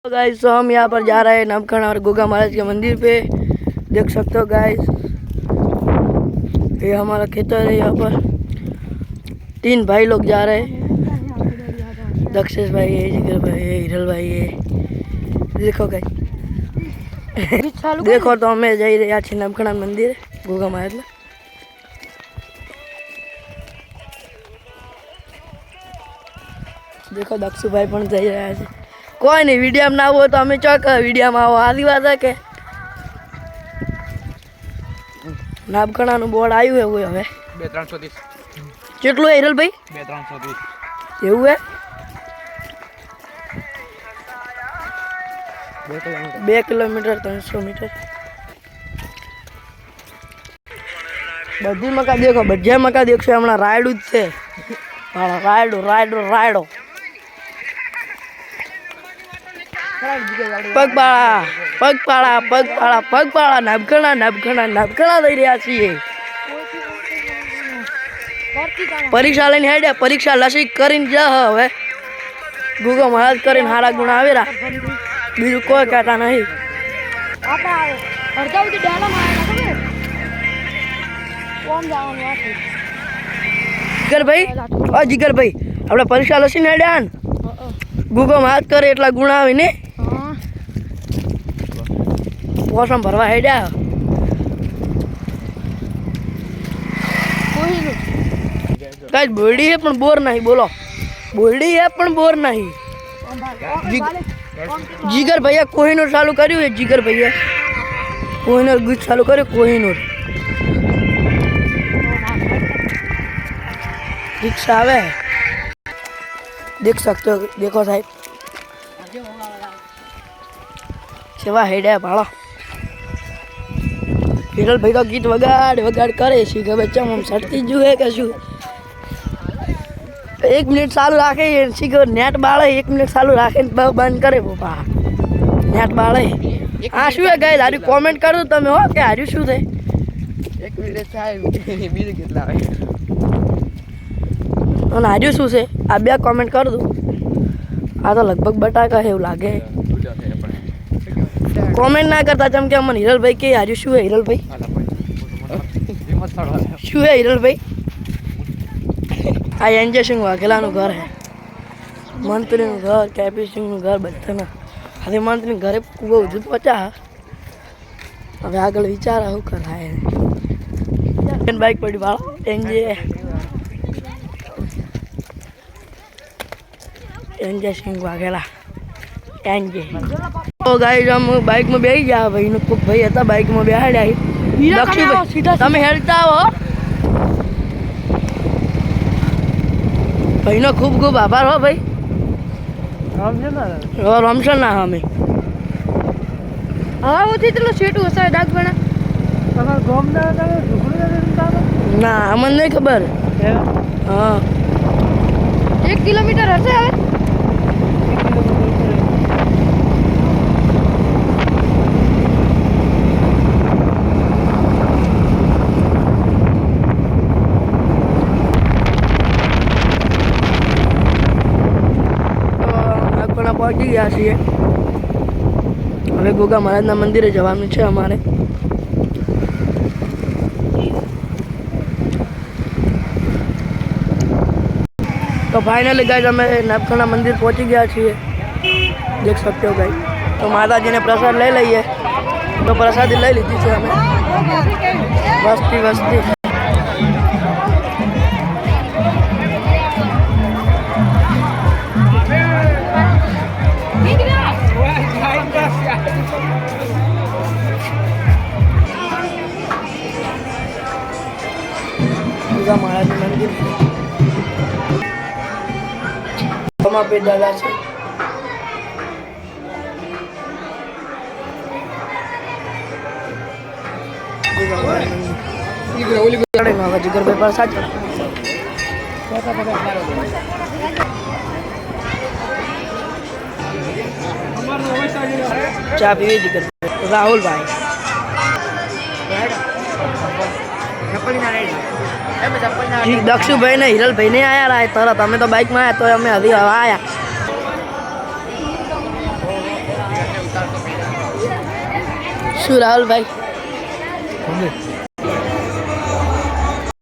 तो गाइस, तो हम यहाँ पर जा रहे हैं नवखंड और गोगा महाराज के मंदिर पे। देख सकते हो गाइस, ये हमारा खेतर है। यहाँ पर 3 भाई लोग जा रहे हैं। दक्षेश भाई है, जिगर भाई है, हिरल भाई है। देखो गाइस, देखो तो हमें जा रहे छे नवखंड मंदिर गोगा महाराज में। देखो दक्षु भाई पण जई रहा है। कोई नहीं, वीडियो में ना हो तो हमें चौक वीडियो में आओ। आधी बात है के नवखंड बोर्ड आयु है वो हमें 2330 કેટલું है हिरल भाई? 2330 એવું है। 2 किलोमीटर 300 मीटर। બધી મકા દેખો, બધા મકા દેખશો હમણાં રાયડું જ છે। રાયડો રાયડો રાયડો પગપાળા પગપાળા પગપાળા પગપાળા નવખંડા નવખંડા નવખંડા લઈ રહ્યા છીએ। પરીક્ષા લઈને હેડ્યા, પરીક્ષા લસી કરીને જા હવે ગોગા મહારાજ કરીને હારા ગુણ આવેલા, બીજું કોઈ કહેતા નહીં। જીગર ભાઈ, ઓ જીગર ભાઈ, આપણે પરીક્ષા લસી ને હેડ્યા ને ગોગા મહારાજ કરે એટલા ગુણ આવે ને પોસમ ભરવા હેડ્યા। કઈ બોરડી है पण बोर नहीं। बोलो, बोरडी है पण बोर नहीं। जिगर भैया कोहिनूर चालू કર્યું है। जिगर भैया कोहिनूर गीत चालू करे। कोहिनूर रिक्शा आवे, देख सकते हो। देखो साहब सेवा हेडे भाड़ो। हिरल भाई तो गीत वगाड़ वगाड़ करे सी के बच्चा हम सटती जुए के शू 1 मिनिट चालू राखे सी के नेट बाळे 1 मिनिट चालू राखे बंद करे पप्पा नेट बाळे। आ शू है गाइस, हारी कमेंट करो तमे हो के हारी शू थे 1 मिनिट થાય બીજું કેટલા આવે અને હારી શું છે આ બે કમેન્ટ કર દો। આ તો લગભગ બટાકા है એવું લાગે। कमेंट ना करता चम के मन हिरल भाई के आज शू है। हिरल भाई शू है हिरल भाई? आ एनजे सिंह वाघेला नु घर है, मंत्री नु घर, कैपी सिंह नु घर, बधाना। अरे मंत्री घरे खूब उजू पहुंचा। अब आगे विचार आऊ कर रहा है। बाइक पड़ी वाला NJ NJ Singh Vaghela NJ. तो गाइस हम बाइक में बैठ गया। भाई ने खूब भाई था बाइक में बेहाड्या। दक्षु भाई તમે હેડતા આવો। ભાઈ નો खूब खूब आभार हो भाई। रमशन ना हमें हवा होती तो सेटू हसा डाक बना તમાર ગામ ના ઢોકળી ना अमन नहीं खबर। हाँ 1 किलोमीटर हसे હવે। पहुंची गया छे। हमें गोगा महाराज मंदिर जवान है अमारे। तो फाइनली गाइस हमें नवखंड मंदिर पहुंची गया छे। देख सकते हो गाइस। तो माता जी ने प्रसाद ले लीए, तो प्रसाद ले लीधी है हमें। बस्ती बस्ती महाराज मंदिर पे दादा से जिगर भाई प्रसाद चा पीवे जिगर राहुल भाई दक्षु भाई ने हिरल भाई नहीं आया रहा है तरत। हमें तो बाइक में आया तो हमें अभी आया। શું રાહુલભાઈ